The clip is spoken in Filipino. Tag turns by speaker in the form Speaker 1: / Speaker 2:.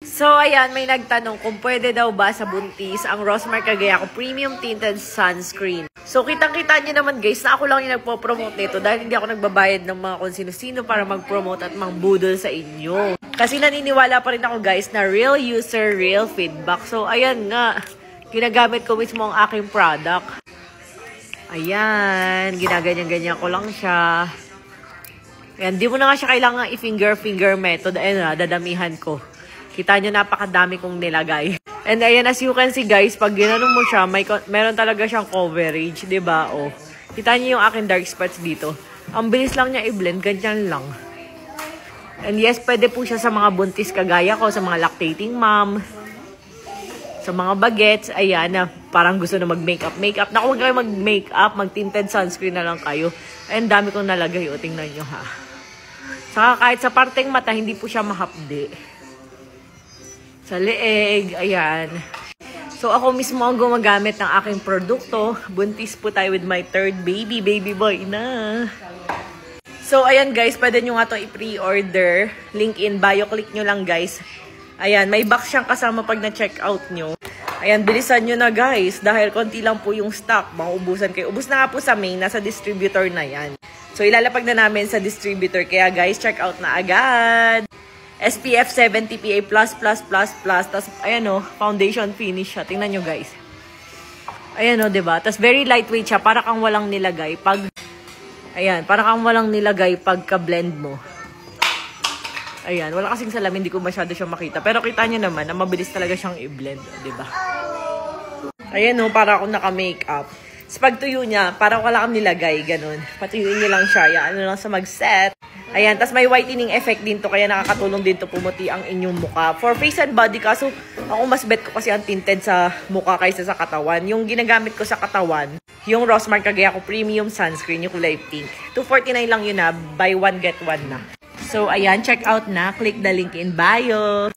Speaker 1: So, ayan, may nagtanong kung pwede daw ba sa buntis ang Rosmar Cagayaco Premium Tinted Sunscreen. So, kitang-kita nyo naman guys na ako lang yung nagpo-promote nito dahil hindi ako nagbabayad ng mga kung sino-sino para mag-promote at mang-budol sa inyo. Kasi naniniwala pa rin ako guys na real user, real feedback. So, ayan nga, ginagamit ko mismo ang aking product. Ayan, ginaganyan-ganyan ko lang siya. Ayan, di mo na nga siya kailangan i-finger method. Ayan na, dadamihan ko. Kita nyo, napakadami kong nilagay. And ayan, as you can see guys, pag ginanong mo siya, meron talaga siyang coverage, diba? O, kita nyo yung aking dark spots dito. Ang bilis lang niya i-blend, ganyan lang. And yes, pwede po siya sa mga buntis kagaya ko, sa mga lactating mom, sa mga bagets, ayan, na parang gusto na mag-makeup. Na kung kayo mag-makeup, mag-tinted sunscreen na lang kayo. Ayan, dami kong nalagay, o, tingnan nyo ha. Saka kahit sa parteng mata, hindi po siya mahapdi. Sa leeg, ayan. So, ako mismo ang gumagamit ng aking produkto. Buntis po tayo with my third baby boy na. So, ayan guys, pwede nyo nga ito i-pre-order. Link in bio, click nyo lang guys. Ayan, may box siyang kasama pag na-check out nyo. Ayan, bilisan nyo na guys, dahil konti lang po yung stock. Mauubusan kayo. Ubus na nga po sa main, nasa distributor na yan. So, ilalapag na namin sa distributor. Kaya guys, check out na agad. SPF 70 PA+++++. Tapos, ayan o, foundation finish siya. Tingnan nyo guys. Ayan o, diba? Tapos, very lightweight siya. Para kang walang nilagay. Ayan, para kang walang nilagay pagka-blend mo. Ayan, wala kasing salamin. Hindi ko masyado siyang makita. Pero kita nyo naman, na mabilis talaga siyang i-blend. Diba? Ayan o, para akong naka-makeup. Tapos, pag tuyo niya, parang wala kang nilagay. Ganun. Patuyuin nyo lang siya. Yan, ano lang sa mag-set. Ayan, tas may whitening effect din to, kaya nakakatulong din to pumuti ang inyong muka. For face and body, kaso ako mas bet ko kasi ang tinted sa muka kaysa sa katawan. Yung ginagamit ko sa katawan, yung Rosmar Cagayaco Premium Sunscreen, yung kulay pink. $249 lang yun na, buy one get one na. So, ayan, check out na. Click the link in bio.